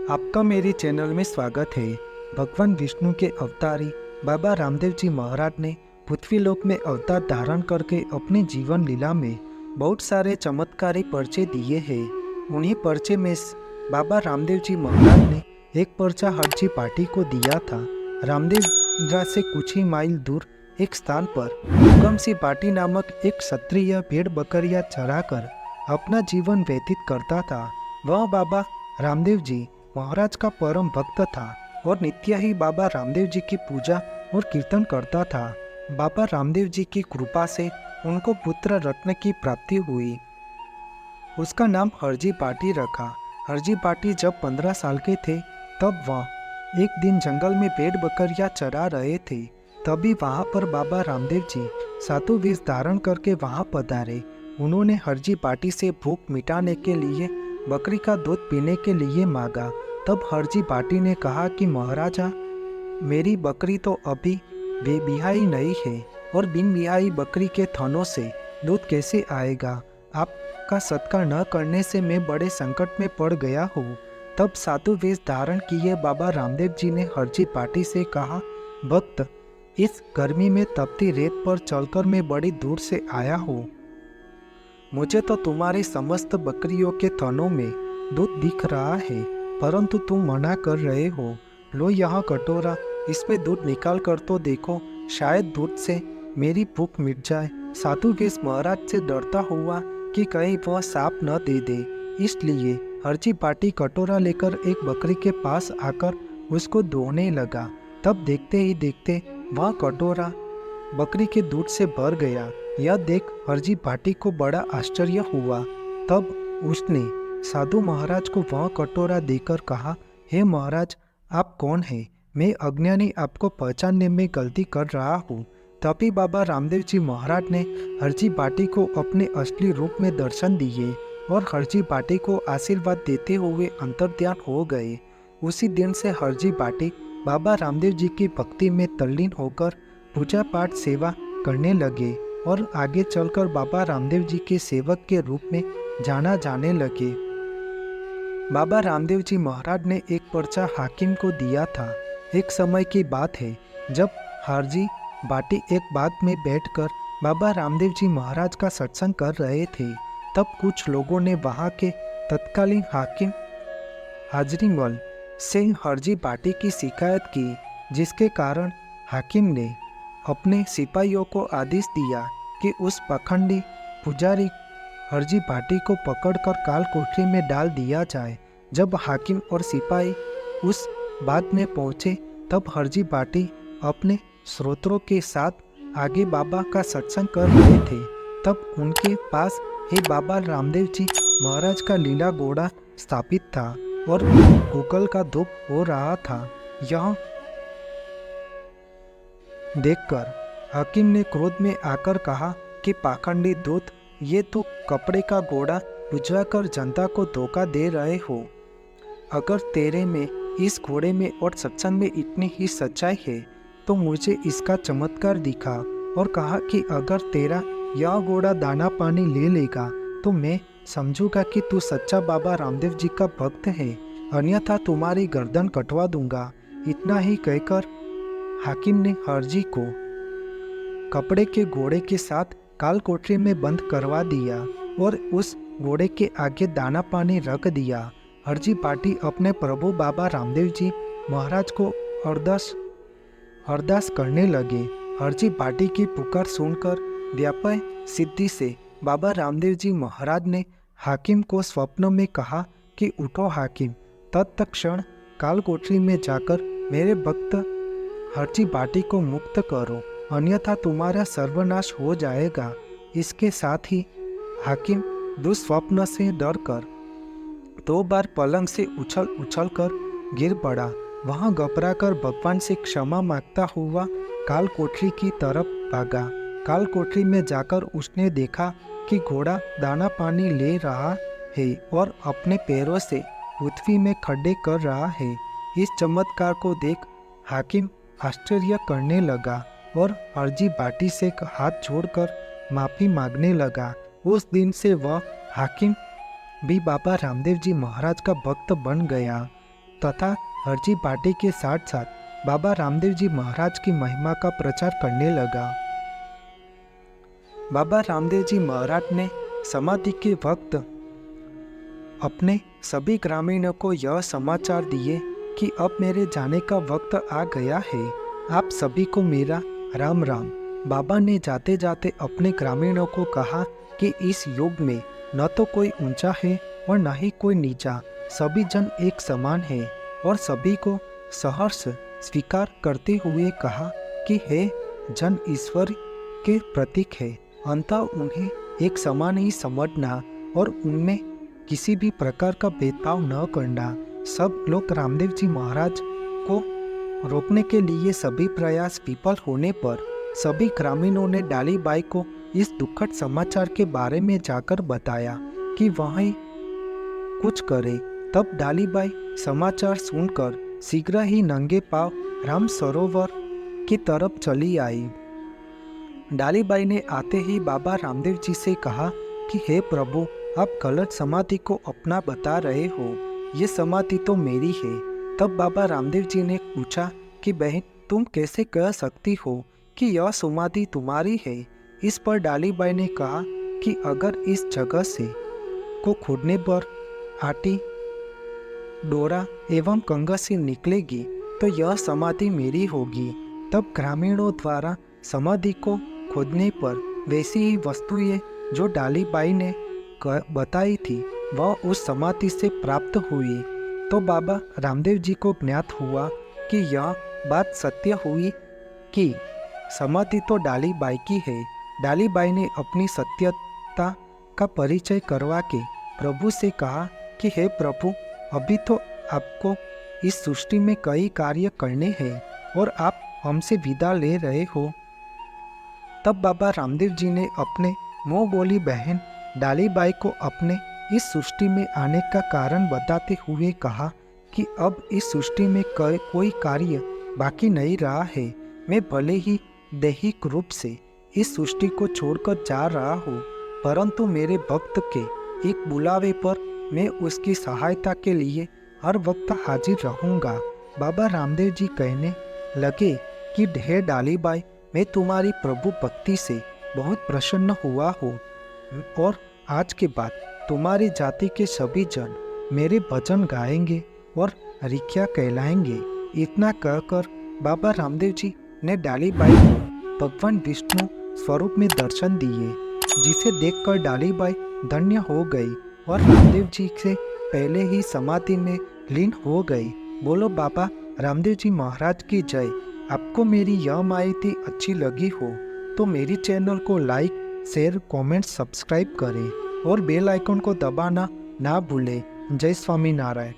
आपका मेरे चैनल में स्वागत है। भगवान विष्णु के अवतारी बाबा रामदेव जी महाराज ने पृथ्वी लोक में अवतार धारण करके अपनी जीवन लीला में बहुत सारे चमत्कारी पर्चे दिए हैं। उन्हीं पर्चे में बाबा रामदेव जी महाराज ने एक पर्चा हरजी पाटी को दिया था। रामदेव से कुछ ही माइल दूर एक स्थान पर उगम सी पाटी नामक एक क्षत्रिय भेड़ बकरियां चराकर अपना जीवन व्यतीत करता था। वह बाबा रामदेव जी महाराज का परम भक्त था और नित्य ही बाबा रामदेव जी की पूजा और कीर्तन करता था। बाबा रामदेव जी की कृपा से उनको पुत्र रत्न की प्राप्ति हुई। उसका नाम हरजी पाटी रखा। हरजी पाटी जब 15 साल के थे तब वह एक दिन जंगल में भेड़ बकरियां चरा रहे थे। तभी वहां पर बाबा रामदेव जी सातु वेश धारण करके वहां पधारे। उन्होंने हरजी पाटी से भूख मिटाने के लिए बकरी का दूध पीने के लिए मांगा। तब हरजी पाटी ने कहा कि महाराजा, मेरी बकरी तो अभी बेबिहाई नहीं है और बिन बिहाई बकरी के थनों से दूध कैसे आएगा। आपका सत्कार न करने से मैं बड़े संकट में पड़ गया हूँ। तब साधु वेश धारण किए बाबा रामदेव जी ने हरजी पाटी से कहा, भक्त, इस गर्मी में तपती रेत पर चलकर मैं बड़ी दूर से आया हूँ। मुझे तो तुम्हारी समस्त बकरियों के थनों में दूध दिख रहा है, परंतु तुम मना कर रहे हो। लो यह कटोरा, इसमें दूध निकाल कर तो देखो, शायद दूध से मेरी भूख मिट जाए। साधु वेश महाराज से डरता हुआ कि कहीं वह साप न दे दे, इसलिए हरजी पाटी कटोरा लेकर एक बकरी के पास आकर उसको धोने लगा। तब देखते ही देखते वह कटोरा बकरी के दूध से भर गया। यह देख हरजी पाटी को बड़ा आश्चर्य हुआ। तब उसने साधु महाराज को वह कटोरा देकर कहा, हे महाराज, आप कौन हैं? मैं अज्ञानी आपको पहचानने में गलती कर रहा हूँ। तभी बाबा रामदेव जी महाराज ने हरजी पाटी को अपने असली रूप में दर्शन दिए और हरजी पाटी को आशीर्वाद देते हुए अंतर्ध्यान हो गए। उसी दिन से हरजी पाटी बाबा रामदेव जी की भक्ति में तल्लीन होकर पूजा पाठ सेवा करने लगे और आगे चलकर बाबा रामदेव जी के सेवक के रूप में जाना जाने लगे। बाबा रामदेव जी महाराज ने एक पर्चा हाकिम को दिया था। एक समय की बात है, जब हरजी पाटी एक बाग में बैठकर बाबा रामदेव जी महाराज का सत्संग कर रहे थे। तब कुछ लोगों ने वहां के तत्कालीन हाकिम हाजरीमल से हरजी पाटी की शिकायत की, जिसके कारण हाकिम ने अपने सिपाहियों को आदेश दिया कि उस पखंडी पुजारी हरजी पाटी को पकड़कर काल कोठरी में डाल दिया जाए। जब हाकिम और सिपाही उस बाग में पहुंचे तब हरजी पाटी अपने श्रोत्रों के साथ आगे बाबा का सत्संग कर रहे थे। तब उनके पास हे बाबा रामदेव जी महाराज का लीला घोड़ा स्थापित था और गूगल का धूप हो रहा था। यह देखकर हाकिम ने क्रोध में आकर कहा कि पाखंडी दूत, ये तो कपड़े का घोड़ा बुझवाकर जनता को धोखा दे रहे हो। अगर तेरे में, इस घोड़े में और सत्संग में इतनी ही सच्चाई है तो मुझे इसका चमत्कार दिखा। और कहा कि अगर तेरा यह घोड़ा दाना पानी ले लेगा तो मैं समझूंगा कि तू सच्चा बाबा रामदेव जी का भक्त है, अन्यथा तुम्हारी गर्दन कटवा दूंगा। इतना ही कहकर हाकिम ने हरजी को कपड़े के घोड़े के साथ काल कोठरी में बंद करवा दिया और उस घोड़े के आगे दाना पानी रख दिया। हरजी पाटी अपने प्रभु बाबा रामदेव जी महाराज को अरदास करने लगे। हरजी पाटी की पुकार सुनकर व्यापय सिद्धि से बाबा रामदेव जी महाराज ने हाकिम को स्वप्न में कहा कि उठो हाकिम, तत्क्षण काल कोठरी में जाकर मेरे भक्त हरजी पाटी को मुक्त करो, अन्यथा तुम्हारा सर्वनाश हो जाएगा। इसके साथ ही हाकिम दुस्वप्न से डरकर 2 बार पलंग से उछल कर गिर पड़ा। वहां घबराकर भगवान से क्षमा मांगता हुआ काल कोठरी की तरफ भागा। काल कोठरी में जाकर उसने देखा कि घोड़ा दाना पानी ले रहा है और अपने पैरों से पृथ्वी में खड्डे कर रहा है। इस चमत्कार को देख हाकिम आश्चर्य करने लगा और हरजी पाटी से हाथ जोड़कर माफी मांगने लगा। उस दिन से वह हाकिम भी बाबा रामदेव जी महाराज का भक्त बन गया। तथा हरजी पार्टी के साथ साथ बाबा रामदेव जी महाराज की महिमा का प्रचार करने लगा। बाबा रामदेव जी महाराज ने समाधि के वक्त अपने सभी ग्रामीणों को यह समाचार दिए कि अब मेरे जाने का वक्त आ गया है, आप सभी को मेरा राम राम। बाबा ने जाते जाते अपने ग्रामीणों को कहा कि इस युग में न तो कोई ऊंचा है और न ही कोई नीचा, सभी जन एक समान है, और सभी को सहर्ष स्वीकार करते हुए कहा कि हे जन ईश्वर के प्रतीक है, अंततः उन्हें एक समान ही समझना और उनमें किसी भी प्रकार का भेदभाव न करना। सब लोग रामदेव जी महाराज को रोकने के लिए सभी प्रयास विफल होने पर सभी ग्रामीणों ने डालीबाई को इस दुखद समाचार के बारे में जाकर बताया कि वह कुछ करे। तब डालीबाई समाचार सुनकर शीघ्र ही नंगे पांव राम सरोवर की तरफ चली आई। डालीबाई ने आते ही बाबा रामदेव जी से कहा कि हे प्रभु, आप गलत समाधि को अपना बता रहे हो, ये समाधि तो मेरी है। तब बाबा रामदेव जी ने पूछा कि बहन, तुम कैसे कह सकती हो कि यह समाधि तुम्हारी है। इस पर डालीबाई ने कहा कि अगर इस जगह से को खोदने पर आटी, डोरा एवं कंगसी निकलेगी तो यह समाधि मेरी होगी। तब ग्रामीणों द्वारा समाधि को खोदने पर वैसी ही वस्तुएं जो डालीबाई ने बताई थी वह उस समाधि से प्राप्त हुई। तो बाबा रामदेव जी को ज्ञात हुआ कि यह बात सत्य हुई कि समाधि तो डालीबाई की है। डालीबाई ने अपनी सत्यता का परिचय करवा के प्रभु से कहा कि हे प्रभु, अभी तो आपको इस सृष्टि में कई कार्य करने हैं और आप हमसे विदा ले रहे हो। तब बाबा रामदेव जी ने अपने मुँह बोली बहन डालीबाई को अपने इस सृष्टि में आने का कारण बताते हुए कहा कि अब इस सृष्टि में कोई कार्य बाकी नहीं रहा है। मैं भले ही दैहिक रूप से इस सृष्टि को छोड़कर जा रहा हूँ, परंतु मेरे भक्त के एक बुलावे पर मैं उसकी सहायता के लिए हर वक्त हाजिर रहूँगा। बाबा रामदेव जी कहने लगे कि हे डालीबाई, मैं तुम्हारी प्रभु भक्ति से बहुत प्रसन्न हुआ हूँ और आज के बाद तुम्हारी जाति के सभी जन मेरे भजन गाएंगे और रिख्या कहलाएंगे। इतना कहकर बाबा रामदेव जी ने डालीबाई को भगवान विष्णु स्वरूप में दर्शन दिए, जिसे देखकर डालीबाई धन्य हो गई और रामदेव जी से पहले ही समाधि में लीन हो गई। बोलो बाबा रामदेव जी महाराज की जय। आपको मेरी यह माहिती अच्छी लगी हो तो मेरी चैनल को लाइक, शेयर, कमेंट, सब्सक्राइब करें और बेल आइकन को दबाना ना भूलें। जय स्वामी नारायण।